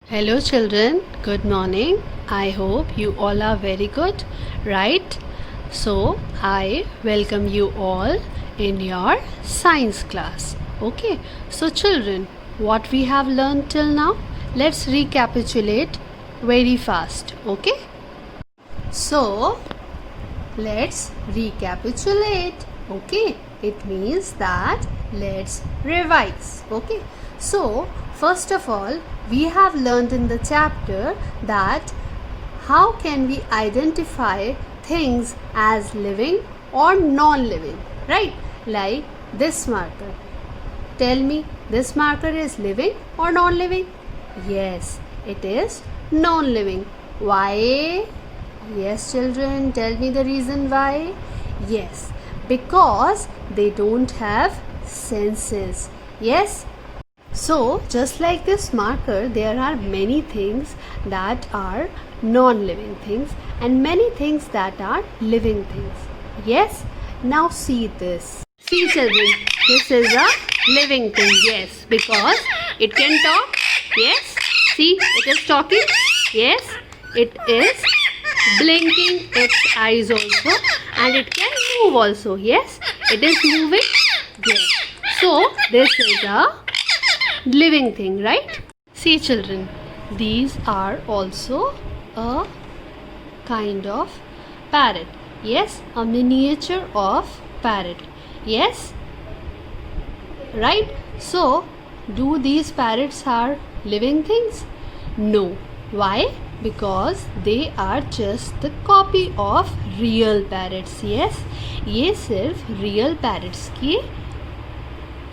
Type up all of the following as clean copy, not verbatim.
Hello children, good morning. I hope you all are very good, right? So, I welcome you all in your science class. Okay, so children, what we have learned till now, let's recapitulate very fast. Okay, so let's recapitulate. Okay, it means that let's revise. Okay, so first of all, we have learned in the chapter that how can we identify things as living or non-living, right? Like this marker. Tell me, this marker is living or non-living? Yes, it is non-living. Why? Yes, children, tell me the reason why. Yes, because they don't have senses. Yes. So, just like this marker, there are many things that are non-living things and many things that are living things. Yes. Now see this. See, children, this is a living thing. Yes, because it can talk. Yes. See, it is talking. Yes, it is blinking its eyes also, and it can move also. Yes, it is moving. Yes. So this is a living thing, right? See children, these are also a kind of parrot. Yes, a miniature of parrot. Yes, right? So do these parrots are living things? No. Why? Because they are just the copy of real parrots. Yes, ये सिर्फ real parrots की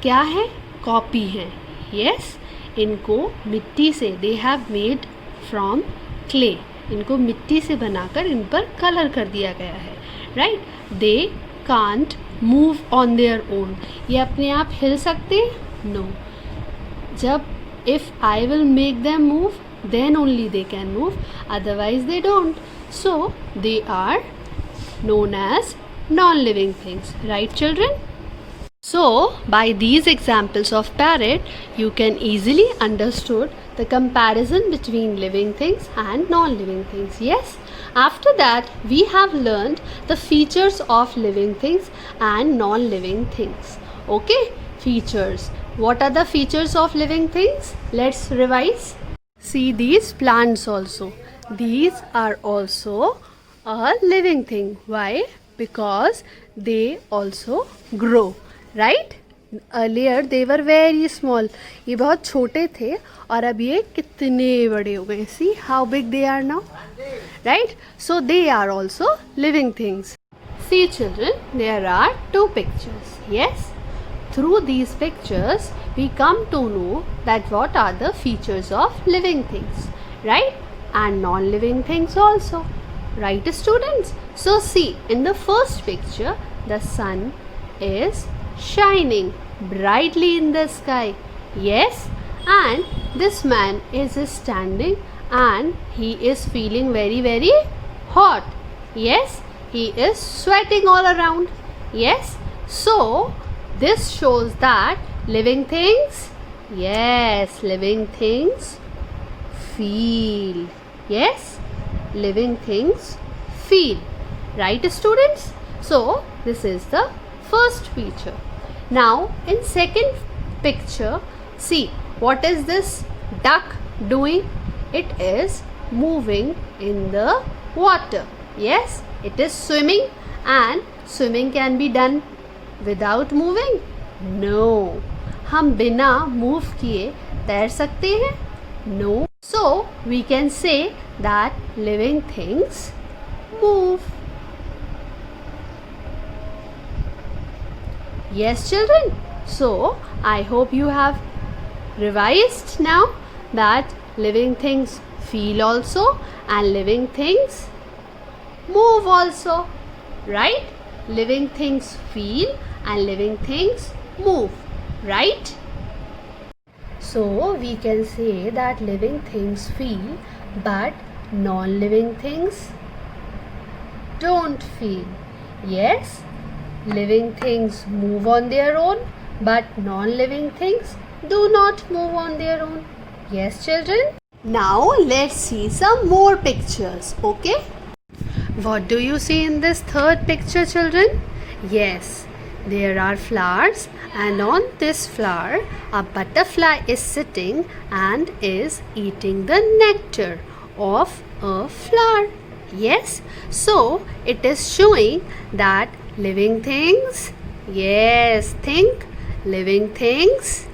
क्या है? Copy है. Yes, इनको मिट्टी से they have made from clay. इनको मिट्टी से बनाकर इन पर कलर कर दिया गया है. Right? They can't move on their own. ये अपने आप हिल सकते हैं? No. जब if I will make them move, then only they can move, otherwise they don't. So they are known as non-living things, right children? So by these examples of parrot, you can easily understood the comparison between living things and non-living things. Yes, after that we have learned the features of living things and non-living things. Okay, features. What are the features of living things? Let's revise. See these plants also. These are also a living thing. Why? Because they also grow. Right? Earlier they were very small. ये बहुत छोटे थे और अब ये कितने बड़े हो गए. See how big they are now. Right? So they are also living things. See children, there are two pictures. Yes? Through these pictures, we come to know that what are the features of living things, right? And non-living things also, right students? So see, in the first picture, the sun is shining brightly in the sky. Yes, and this man is standing and he is feeling very hot. Yes, he is sweating all around. Yes, so this shows that living things, yes, living things feel. Yes, living things feel. Right students? So this is the first feature. Now in second picture, see what is this duck doing? It is moving in the water. Yes, it is swimming, and swimming can be done without moving? No. हम बिना move किए तैर सकते हैं? No. So we can say that living things move. Yes children? So I hope you have revised now that living things feel also and living things move also. Right? Living things feel and living things move, right? So we can say that living things feel but non-living things don't feel. Yes, living things move on their own but non-living things do not move on their own. Yes children? Now let's see some more pictures, okay? What do you see in this third picture, children? Yes, there are flowers, and on this flower a butterfly is sitting and is eating the nectar of a flower. Yes, so it is showing that living things, yes, think, living things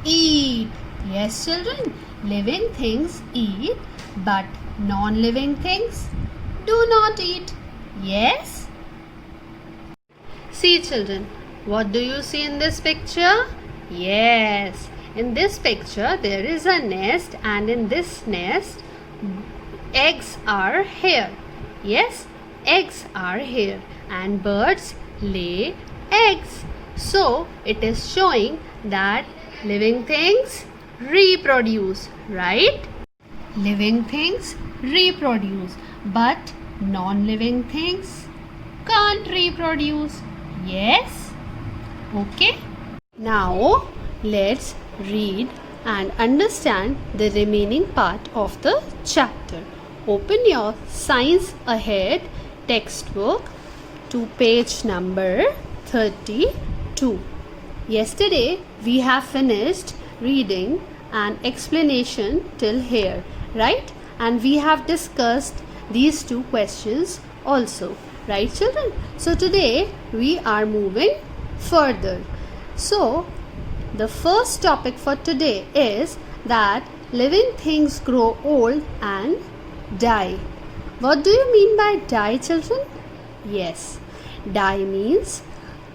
eat. Yes, children, living things eat, but non-living things do not eat. Yes? See, children, what do you see in this picture? Yes, in this picture there is a nest, and in this nest eggs are here. Yes, eggs are here, and birds lay eggs. So it is showing that living things reproduce, right? Living things reproduce, but non-living things can't reproduce. Yes? Okay? Now let's read and understand the remaining part of the chapter. Open your Science Ahead textbook to page number 32. Yesterday we have finished reading an explanation till here, right? And we have discussed these two questions also, right, children? So today we are moving further. So the first topic for today is that living things grow old and die. What do you mean by die, children? Yes, die means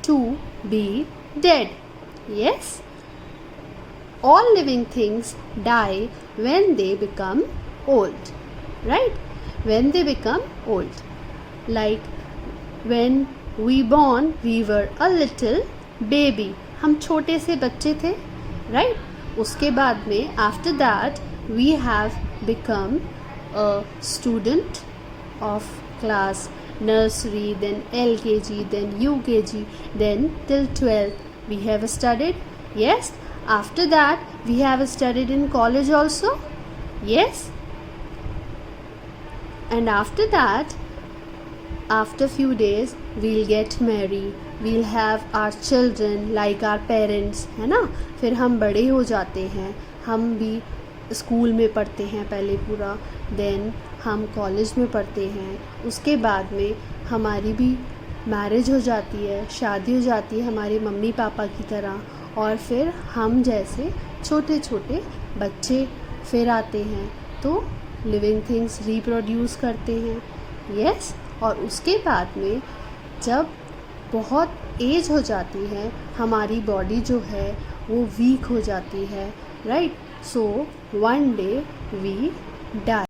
to be dead. Yes, all living things die when they become old, right? When they become old. Like when we born, we were a little baby. हम छोटे से बच्चे थे, right? उसके बाद में after that we have become a student of class nursery, then LKG, then UKG, then till 12th we have studied. Yes, after that we have studied in college also. Yes, and after that, after few days we'll get married, we'll have our children like our parents, है ना? फिर हम बड़े हो जाते हैं, हम भी स्कूल में पढ़ते हैं पहले पूरा, देन हम कॉलेज में पढ़ते हैं, उसके बाद में हमारी भी मैरिज हो जाती है, शादी हो जाती है हमारे मम्मी पापा की तरह, और फिर हम जैसे छोटे छोटे बच्चे फिर आते हैं, तो लिविंग थिंग्स रिप्रोड्यूस करते हैं. यस, और उसके बाद में जब बहुत एज हो जाती है, हमारी बॉडी जो है वो वीक हो जाती है, right? So one day we die.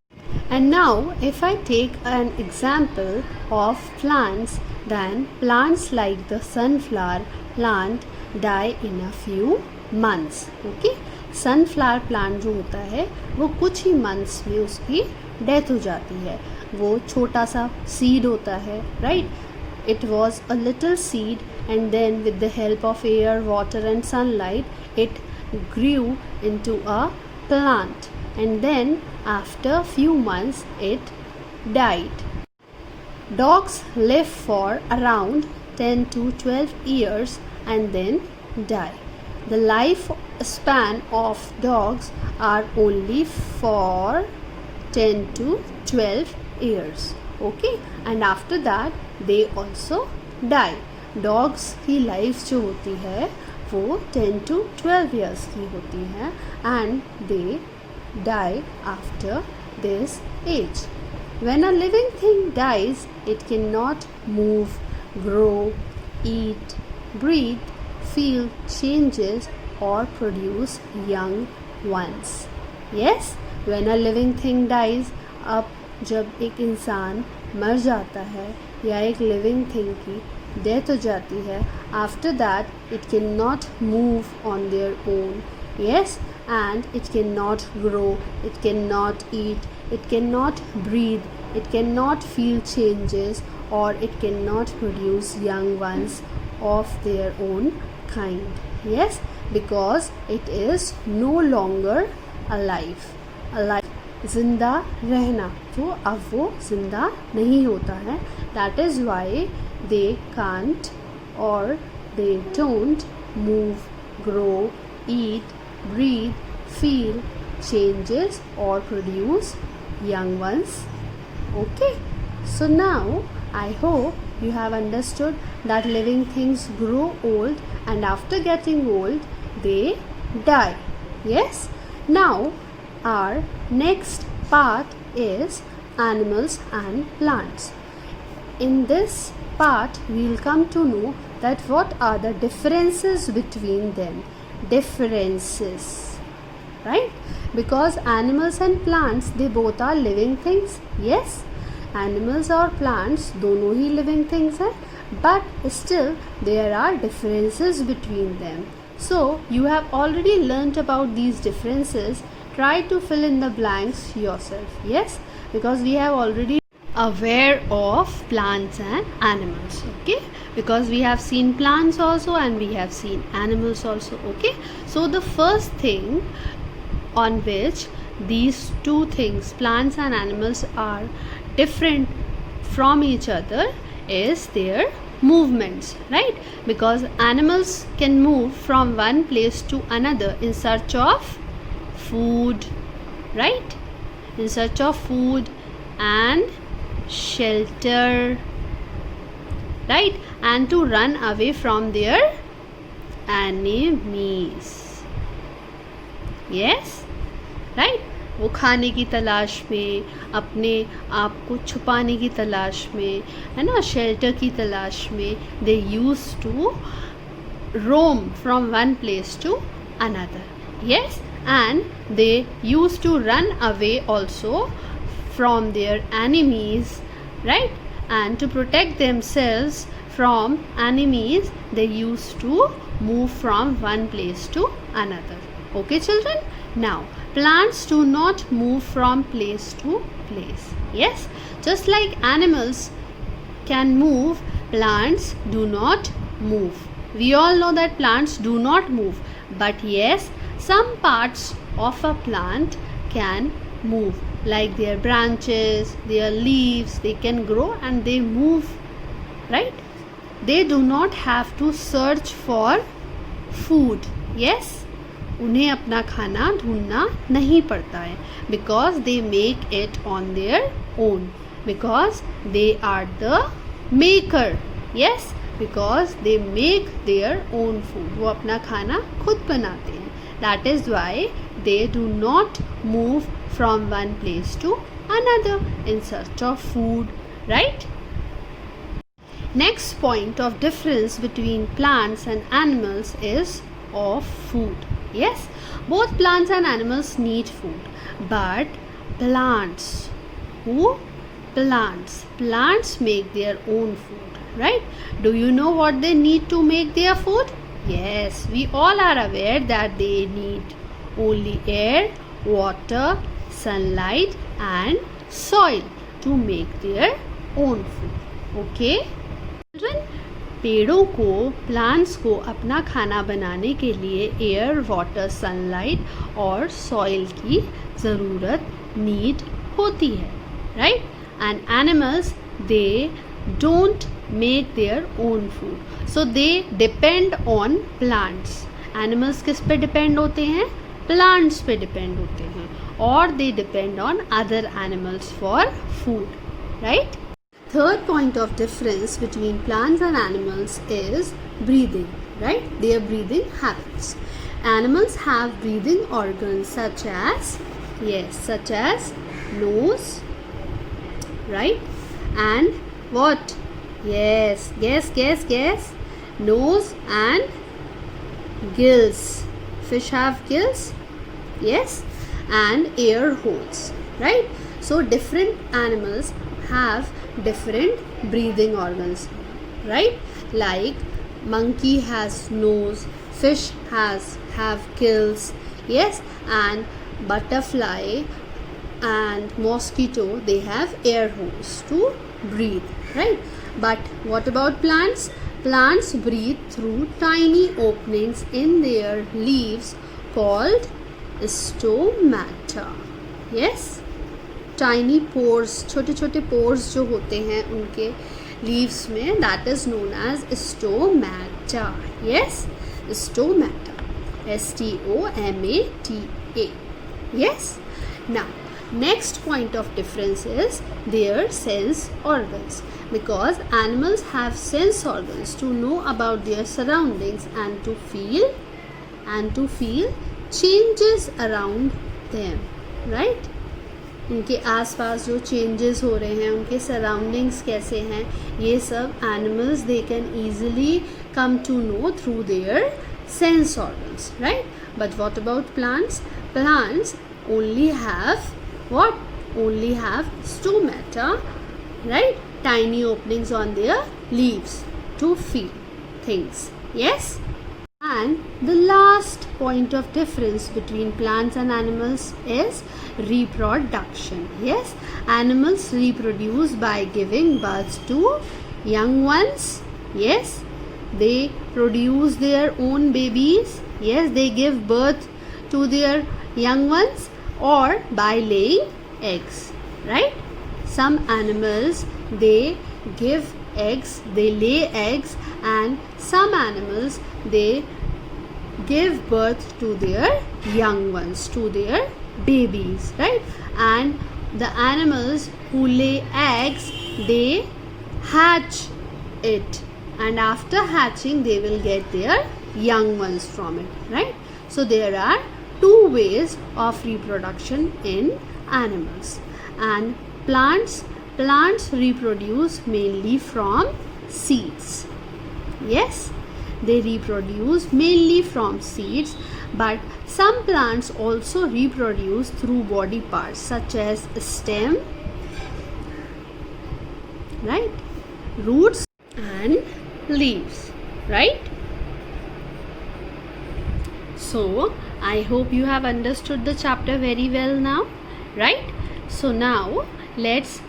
And now if I take an example of plants, then plants like the sunflower plant die in a few months. Okay? Sunflower plant जो होता है वो कुछ ही मंथ्स में उसकी डेथ हो जाती है. वो छोटा सा सीड होता है, right? It was a little seed, and then with the help of air, water and sunlight, it grew into a plant, and then after few months it died. Dogs live for around 10 to 12 years and then die. The life span of dogs are only for 10 to 12 years. Okay, and after that they also die. Dogs की life जो होती है वो 10 to 12 years की होती है, and they die after this age. When a living thing dies, it cannot move, grow, eat, breathe, feel changes or produce young ones. Yes, when a living thing dies, अब जब एक इंसान मर जाता है या एक लिविंग थिंग की डेथ हो जाती है, after that it can not move on their own. Yes, and it cannot grow, it cannot eat, it cannot breathe, it cannot feel changes, or it cannot produce young ones of their own kind. Yes, because it is no longer alive. alive, जिंदा रहना, तो अब वो जिंदा नहीं होता है. That is why they can't or they don't move, grow, eat, breathe, feel, changes or produce young ones. Okay, so now I hope you have understood that living things grow old and after getting old they die. Yes, now our next part is animals and plants. In this part we will come to know that what are the differences between them. Differences, right? Because animals and plants, they both are living things. Yes, animals और plants दोनों ही living things हैं, but still there are differences between them. So you have already learnt about these differences. Try to fill in the blanks yourself. Yes, because we have already aware of plants and animals. Okay, because we have seen plants also and we have seen animals also. Okay, so the first thing on which these two things, plants and animals, are different from each other is their movements, right? Because animals can move from one place to another in search of food, right? In search of food and shelter, right? And to run away from their enemies. Yes, right? वो खाने की तलाश में, अपने आप को छुपाने की तलाश में, है ना, शेल्टर की तलाश में, they use to roam from one place to another. Yes, and they used to run away also from their enemies, right? And to protect themselves from enemies, they used to move from one place to another. Okay, children? Now, plants do not move from place to place. Yes, just like animals can move, plants do not move. We all know that plants do not move, but yes, some parts of a plant can move, like their branches, their leaves, they can grow and they move, right? They do not have to search for food. Yes, उन्हें अपना खाना ढूंढना नहीं पड़ता है, because they make it on their own, because they are the maker. Yes, because they make their own food, वो अपना खाना खुद बनाते हैं. That is why they do not move from one place to another in search of food, right? Next point of difference between plants and animals is of food. Yes, both plants and animals need food, but plants make their own food, right? Do you know what they need to make their food? Yes, we all are aware that they need only air, water, sunlight and soil to make their own food. Okay, children? पेड़ों को, plants को अपना खाना बनाने के लिए air, water, sunlight और soil की ज़रूरत, नीड होती है, right? And animals, they don't make their own food, so they depend on plants. Animals किस पे डिपेंड होते हैं? प्लांट्स पे डिपेंड होते हैं, और they depend on other animals for food, right? Third point of difference between plants and animals is breathing, right? Their breathing habits. Animals have breathing organs such as nose, right? And what? Yes, guess. Nose and gills. Fish have gills, yes, and air holes, right? So different animals have different breathing organs, right? Like monkey has nose, fish have gills, yes, and butterfly and mosquito, they have air holes to breathe, right? But what about plants? Plants breathe through tiny openings in their leaves called stomata. Yes, tiny pores, छोटे छोटे pores जो होते हैं उनके leaves में, that is known as stomata. Yes, stomata, STOMATA. Yes. Now, next point of difference is their sense organs, because animals have sense organs to know about their surroundings and to feel changes around them, right? उनके आसपास जो changes हो रहे हैं, उनके surroundings कैसे हैं, ये सब animals they can easily come to know through their sense organs, right? But what about plants? Plants only have what? Only have stomata, right? Tiny openings on their leaves to feel things. Yes? And the last point of difference between plants and animals is reproduction. Yes? Animals reproduce by giving birth to young ones. Yes? They produce their own babies. Yes, they give birth to their young ones, or by laying eggs, right? Some animals, they give eggs, they lay eggs, and some animals, they give birth to their young ones, to their babies, right? And the animals who lay eggs, they hatch it, and after hatching they will get their young ones from it, right? So there are two ways of reproduction in animals. And plants reproduce mainly from seeds. Yes, they reproduce mainly from seeds, but some plants also reproduce through body parts such as stem, right, roots and leaves, right? So I hope you have understood the chapter very well now, right? So now let's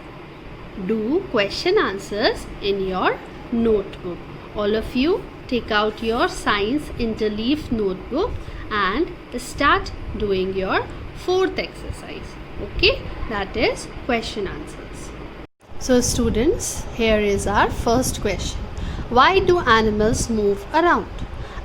do question answers in your notebook. All of you take out your science interleaf notebook and start doing your fourth exercise. Okay, that is question answers. So students, here is our first question. Why do animals move around?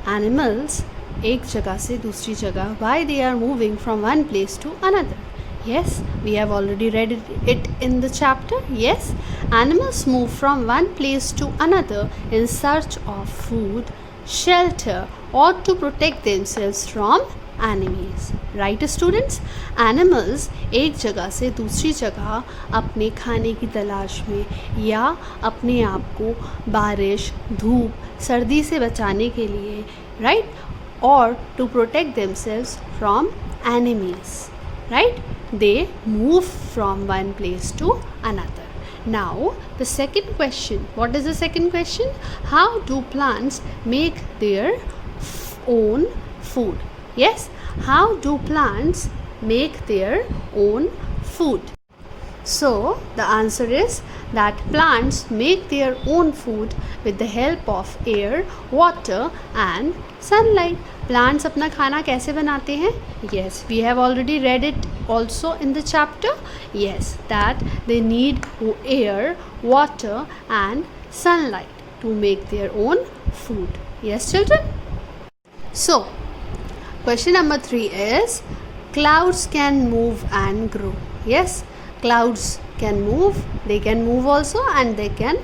Animals एक जगह से दूसरी जगह, why they are moving from one place to another? Yes, we have already read it in the chapter. Yes, animals move from one place to another in search of food, shelter, or to protect themselves from enemies. Right students? Animals एक जगह से दूसरी जगह अपने खाने की तलाश में या अपने आप को बारिश, धूप, सर्दी से बचाने के लिए, right, or to protect themselves from enemies, right, they move from one place to another. Now the second question, what is the second question? How do plants make their own food? Yes, how do plants make their own food? So the answer is that plants make their own food with the help of air, water and sunlight. Plants अपना खाना कैसे बनाते हैं? Yes, we have already read it also in the chapter. Yes, that they need air, water and sunlight to make their own food. Yes children? So question number 3 is, clouds can move and grow. Yes, clouds can move, they can move also and they can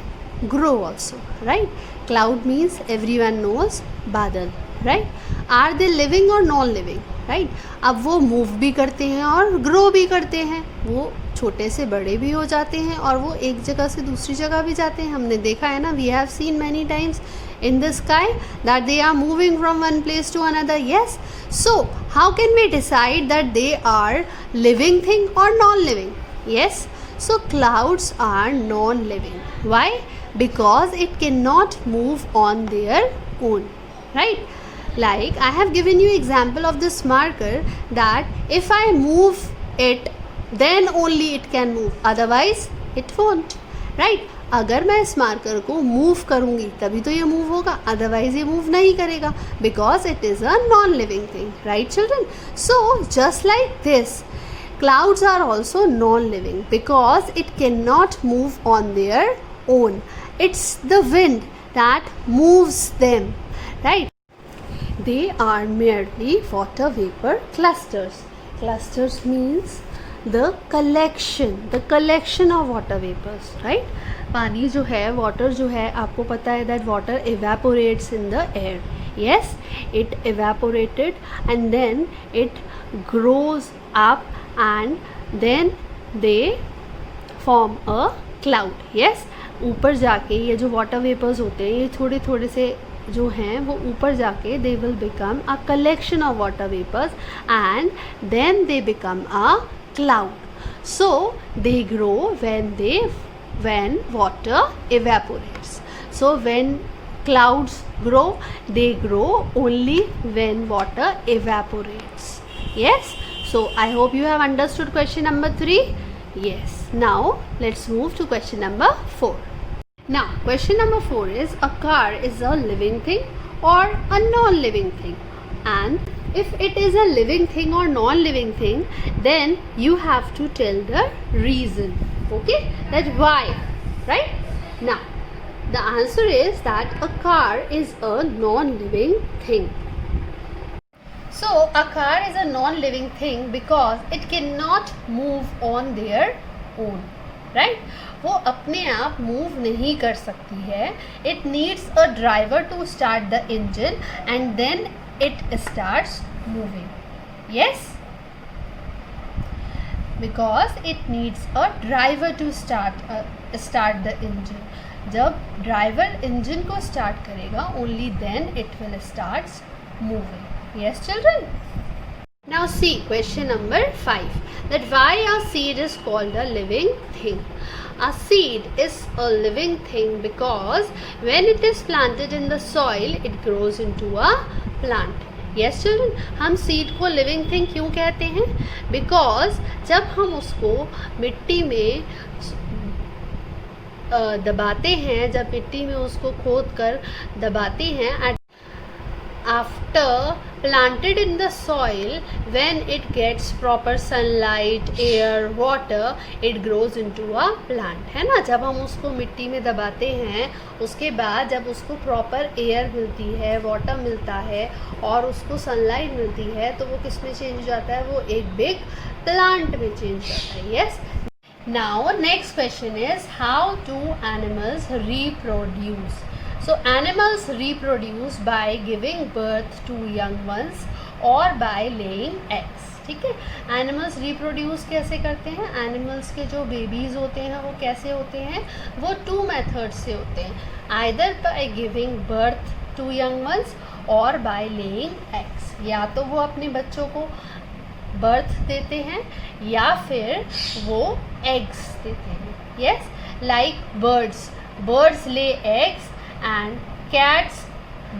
grow also, right? Cloud means everyone knows बादल, right? Are they living or non-living, right? अब वो move भी करते हैं और grow भी करते हैं, वो छोटे से बड़े भी हो जाते हैं और वो एक जगह से दूसरी जगह भी जाते हैं. हमने देखा है ना, we have seen many times in the sky that they are moving from one place to another. Yes, so how can we decide that they are living thing or non-living? Yes, so clouds are non-living. Why? Because it cannot move on their own, right? Like I have given you example of this marker that if I move it, then only it can move, otherwise it won't, right? अगर मैं इस marker को move करूँगी तभी तो ये move होगा, otherwise ये मूव नहीं करेगा, because it is a non living thing, right children? So just like this, clouds are also non-living because it cannot move on their own. It's the wind that moves them, right? They are merely water vapor clusters. Clusters means the collection of water vapors, right? पानी जो है, water जो है, आपको पता है that water evaporates in the air. Yes, it evaporated and then it grows up and then they form a cloud. Yes, ऊपर जाके ये जो water vapors होते हैं, ये थोड़े थोड़े से जो हैं वो ऊपर जाके they will become a collection of water vapors and then they become a cloud. So they grow when water evaporates. So when clouds grow, they grow only when water evaporates. Yes, so I hope you have understood question number 3. Yes, now let's move to question number 4. Now question number 4 is, a car is a living thing or a non-living thing, and if it is a living thing or non-living thing, then you have to tell the reason. Okay, that why, right? Now the answer is that a car is a non-living thing. So a car is a non-living thing because it cannot move on their own, right? वो अपने आप move नहीं कर सकती है. It needs a driver to start the engine and then it starts moving. Yes, because it needs a driver to start the engine. जब driver engine को start करेगा, only then it will start moving. Yes, children. Now see question number 5, that why a seed is called a living thing. A seed is a living thing because when it is planted in the soil, it grows into a plant. Yes children, हम seed को living thing क्यों कहते हैं? Because जब हम उसको मिट्टी में दबाते हैं, जब मिट्टी में उसको खोद कर दबाते हैं, after planted in the soil, when it gets proper sunlight, air, water, it grows into a plant. है ना, जब हम उसको मिट्टी में दबाते हैं, उसके बाद जब उसको proper air मिलती है, water मिलता है और उसको sunlight मिलती है, तो वो किस में change हो जाता है? वो एक big plant में change होता है. Yes. Now next question is, how do animals reproduce? So animals reproduce by giving birth to young ones or by laying eggs. ठीक है, animals reproduce कैसे करते हैं? Animals के जो babies होते हैं वो कैसे होते हैं? वो 2 methods से होते हैं, either by giving birth to young ones or by laying eggs. या तो वो अपने बच्चों को birth देते हैं या फिर वो eggs देते हैं. Yes, like birds lay eggs and cats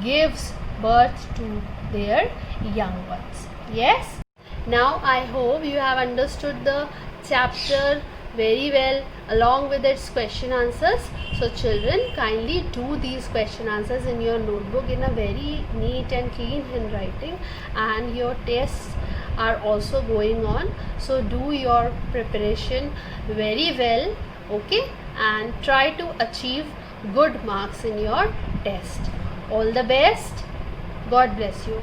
gives birth to their young ones. Yes, now I hope you have understood the chapter very well along with its question answers. So children, kindly do these question answers in your notebook in a very neat and clean handwriting, and your tests are also going on, so do your preparation very well. Okay, and try to achieve good marks in your test. All the best. God bless you.